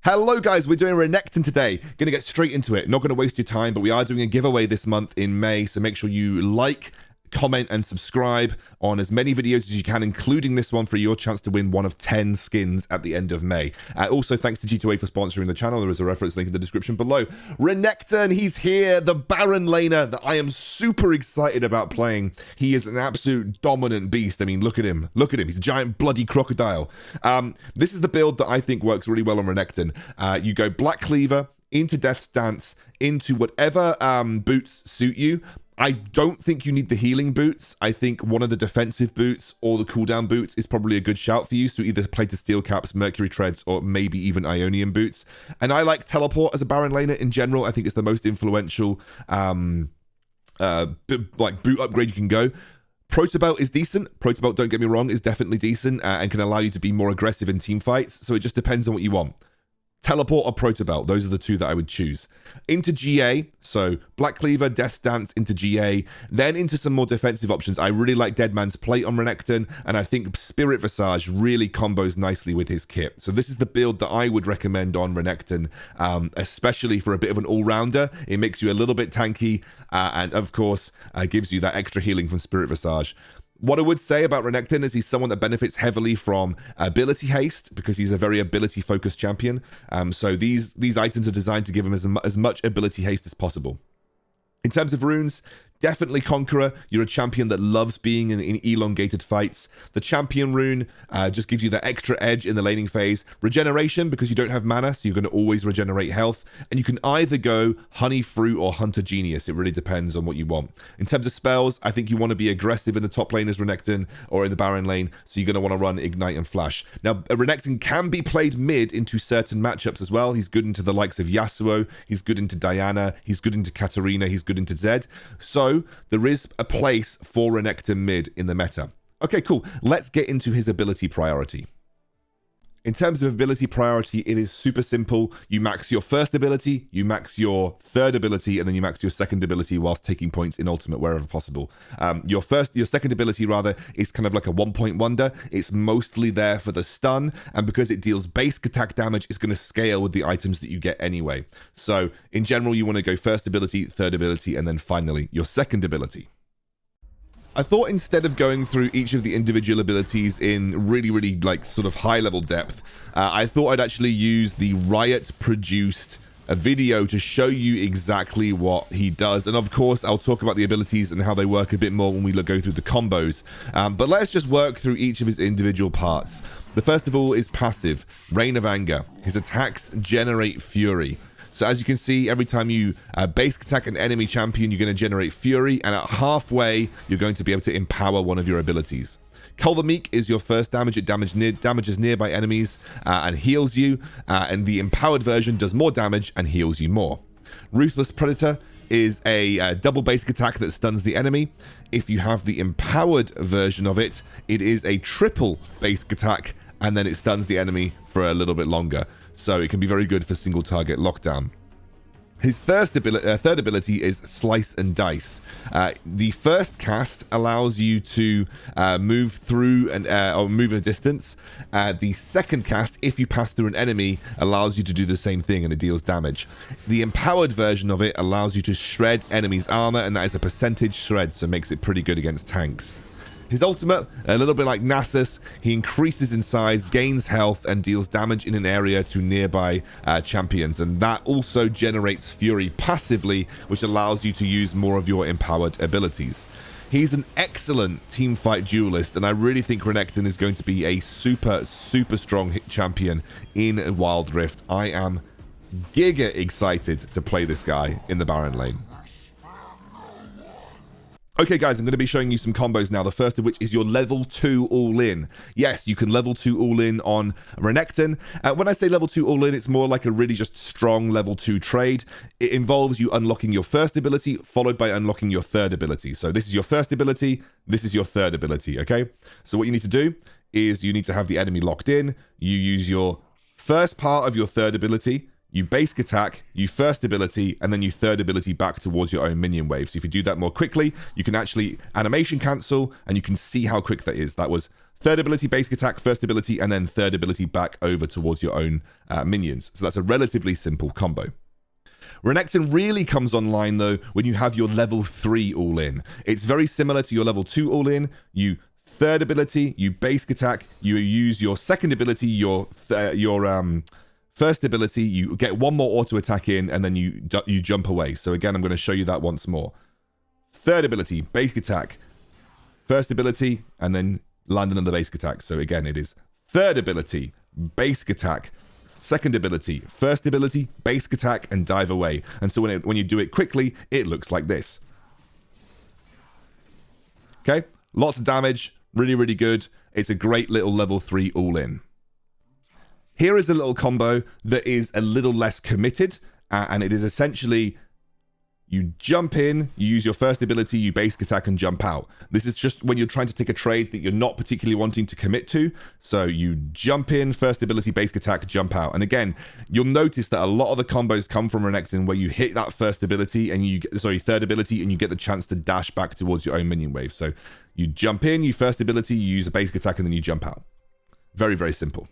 Hello guys, we're doing Renekton today. Gonna get straight into it. Not gonna waste your time, but we are doing a giveaway this month in May, so make sure you like, comment, and subscribe on as many videos as you can, including this one, for your chance to win one of 10 skins at the end of May. Also, thanks to G2A for sponsoring the channel. There is a reference link in the description below. Renekton, he's here, the Baron laner that I am super excited about playing. He is an absolute dominant beast. I mean, look at him. Look at him. He's a giant bloody crocodile. This is the build that I think works really well on Renekton. You go Black Cleaver into Death's Dance, into whatever boots suit you. I don't think you need the healing boots. I think one of the defensive boots or the cooldown boots is probably a good shout for you. So either play to Steel Caps, Mercury Treads, or maybe even Ionian boots. And I like Teleport as a Baron laner in general. I think it's the most influential boot upgrade you can go. Protobelt is decent. Protobelt, don't get me wrong, is definitely decent and can allow you to be more aggressive in team fights. So it just depends on what you want. Teleport or Protobelt, those are the two that I would choose. Into GA, so Black Cleaver, Death Dance into GA, then into some more defensive options. I really like Dead Man's Plate on Renekton, and I think Spirit Visage really combos nicely with his kit. So this is the build that I would recommend on Renekton, especially for a bit of an all-rounder. It makes you a little bit tanky, and of course, gives you that extra healing from Spirit Visage. What I would say about Renekton is he's someone that benefits heavily from ability haste because he's a very ability-focused champion. So these items are designed to give him as much ability haste as possible. In terms of runes, definitely Conqueror. You're a champion that loves being in elongated fights. The Champion rune just gives you that extra edge in the laning phase. Regeneration, because you don't have mana, so you're going to always regenerate health. And you can either go Honey Fruit or Hunter Genius. It really depends on what you want. In terms of spells, I think you want to be aggressive in the top lane as Renekton or in the Baron lane, so you're going to want to run Ignite and Flash. Now, Renekton can be played mid into certain matchups as well. He's good into the likes of Yasuo. He's good into Diana. He's good into Katarina. He's good into Zed. So there is a place for Renekton mid in the meta. Okay, cool. Let's get into his ability priority. In terms of ability priority, it is super simple. You max your first ability, you max your third ability, and then you max your second ability whilst taking points in ultimate wherever possible. Your second ability rather is kind of like a 1-point wonder. It's mostly there for the stun, and because it deals basic attack damage, it's going to scale with the items that you get anyway. So in general, you want to go first ability, third ability, and then finally your second ability. I thought instead of going through each of the individual abilities in really like sort of high level depth, I thought I'd actually use the Riot produced a video to show you exactly what he does. And of course, I'll talk about the abilities and how they work a bit more when we go through the combos. But let's just work through each of his individual parts. The first of all is passive, Reign of Anger. His attacks generate fury. So as you can see, every time you base attack an enemy champion, you're going to generate fury, and at halfway, you're going to be able to empower one of your abilities. Cull the Meek is your first damage. It damages nearby enemies and heals you, and the empowered version does more damage and heals you more. Ruthless Predator is a double basic attack that stuns the enemy. If you have the empowered version of it, it is a triple basic attack, and then it stuns the enemy for a little bit longer. So it can be very good for single target lockdown. His third ability is Slice and Dice. The first cast allows you to move through or move in a distance. The second cast, if you pass through an enemy, allows you to do the same thing and it deals damage. The empowered version of it allows you to shred enemies' armor, and that is a percentage shred, so it makes it pretty good against tanks. His ultimate, a little bit like Nasus, he increases in size, gains health, and deals damage in an area to nearby champions. And that also generates fury passively, which allows you to use more of your empowered abilities. He's an excellent teamfight duelist, and I really think Renekton is going to be a super strong champion in Wild Rift. I am giga excited to play this guy in the Baron lane. Okay guys, I'm going to be showing you some combos now, the first of which is your level 2 all-in. Yes, you can level 2 all-in on Renekton. When I say level 2 all-in, it's more like a really just strong level 2 trade. It involves you unlocking your first ability, followed by unlocking your third ability. So this is your first ability, this is your third ability, okay? So what you need to do is you need to have the enemy locked in. You use your first part of your third ability, you basic attack, you first ability, and then you third ability back towards your own minion wave. So if you do that more quickly, you can actually animation cancel, and you can see how quick that is. That was Third ability, basic attack, first ability, and then third ability back over towards your own minions. So that's a relatively simple combo. Renekton really comes online, though, when you have your level 3 all-in. It's very similar to your level 2 all-in. You third ability, you basic attack, you use your second ability, your first ability, you get one more auto attack in, and then you jump away. So again, I'm going to show you that once more. Third ability, basic attack, first ability, and then land another basic attack. So again, it is third ability, basic attack, second ability, first ability, basic attack, and dive away. And so when you do it quickly, it looks like this. Okay, lots of damage, really, really good. It's a great little level 3 all-in. Here is a little combo that is a little less committed, and it is essentially you jump in, you use your first ability, you basic attack and jump out. This is just when you're trying to take a trade that you're not particularly wanting to commit to. So you jump in, first ability, basic attack, jump out. And again, you'll notice that a lot of the combos come from Renekton where you hit that first ability and third ability, and you get the chance to dash back towards your own minion wave. So you jump in, you first ability, you use a basic attack, and then you jump out. Very, very simple.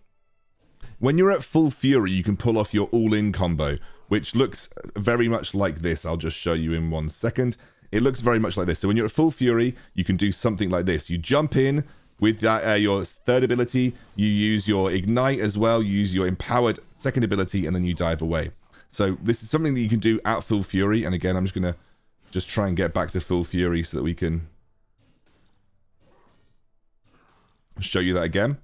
When you're at full fury, you can pull off your all-in combo, which looks very much like this. I'll just show you in 1 second. It looks very much like this. So when you're at full fury, you can do something like this. You jump in with your third ability, you use your ignite as well, you use your empowered second ability, and then you dive away. So this is something that you can do at full fury. And again, I'm just going to try and get back to full fury so that we can show you that again.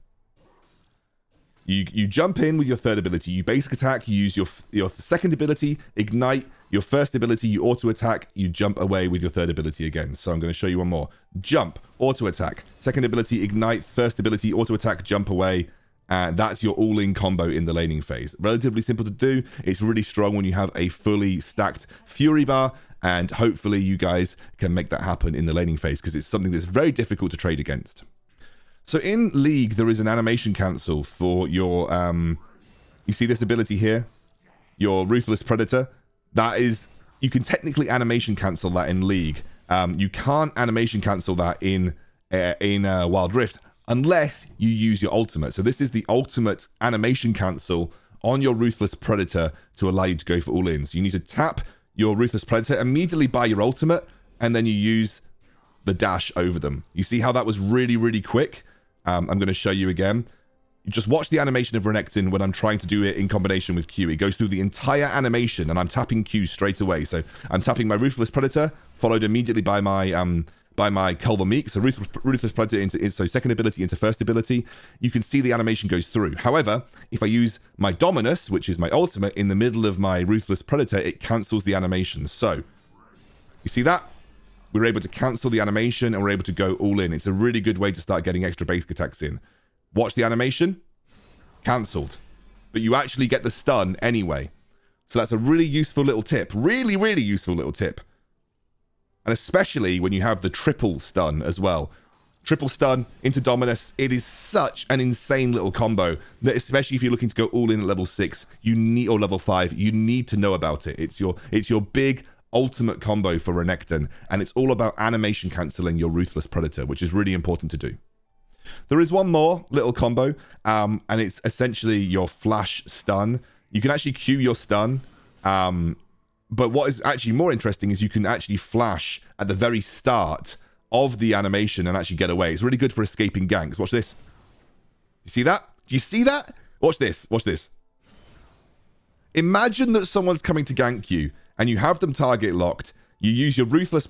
You jump in with your third ability, you basic attack, you use your second ability, ignite, your first ability, you auto attack, you jump away with your third ability again. So I'm going to show you one more. Jump, auto attack, second ability, ignite, first ability, auto attack, jump away, and that's your all-in combo in the laning phase. Relatively simple to do. It's really strong when you have a fully stacked Fury bar, and hopefully you guys can make that happen in the laning phase because it's something that's very difficult to trade against. So in League, there is an animation cancel for your, you see this ability here? Your Ruthless Predator. That is, you can technically animation cancel that in League. You can't animation cancel that in Wild Rift unless you use your ultimate. So this is the ultimate animation cancel on your Ruthless Predator to allow you to go for all-in. So you need to tap your Ruthless Predator, immediately buy your ultimate, and then you use the dash over them. You see how that was really, really quick? I'm going to show you again. You just watch the animation of Renekton when I'm trying to do it in combination with Q. It goes through the entire animation, and I'm tapping Q straight away. So I'm tapping my Ruthless Predator, followed immediately by my Culver Meek. So Ruthless Predator so second ability into first ability. You can see the animation goes through. However, if I use my Dominus, which is my ultimate, in the middle of my Ruthless Predator, it cancels the animation. So you see that? We were able to cancel the animation and we're able to go all in. It's a really good way to start getting extra basic attacks in. Watch the animation. Cancelled. But you actually get the stun anyway. So that's a really useful little tip. Really, really useful little tip. And especially when you have the triple stun as well. Triple stun into Dominus. It is such an insane little combo that especially if you're looking to go all in at level 6, you need, or level 5, you need to know about it. It's your big ultimate combo for Renekton, and it's all about animation cancelling your Ruthless Predator, which is really important to do. There is one more little combo, and it's essentially your flash stun. You can actually queue your stun, but what is actually more interesting is you can actually flash at the very start of the animation and actually get away. It's really good for escaping ganks. Watch this. You see that? Do you see that? Watch this. Watch this. Imagine that someone's coming to gank you, and you have them target locked. You use your Ruthless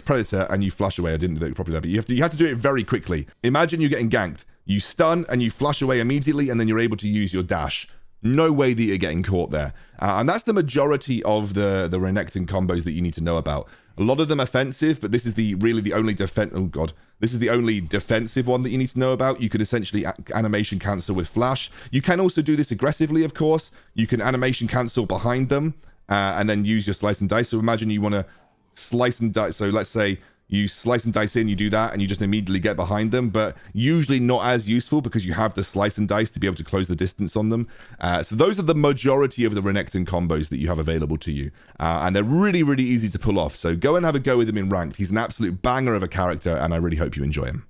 Predator, and you flash away. I didn't do it properly there, but you have to do it very quickly. Imagine you're getting ganked. You stun and you flash away immediately, and then you're able to use your dash. No way that you're getting caught there. And that's the majority of the Renekton combos that you need to know about. A lot of them offensive, but this is really the only this is the only defensive one that you need to know about. You could essentially animation cancel with flash. You can also do this aggressively, of course. You can animation cancel behind them. And then use your slice and dice. So imagine you want to slice and dice. So let's say you slice and dice in, you do that, and you just immediately get behind them. But usually not as useful because you have the slice and dice to be able to close the distance on them. So those are the majority of the Renekton combos that you have available to you. And they're really, really easy to pull off. So go and have a go with him in ranked. He's an absolute banger of a character, and I really hope you enjoy him.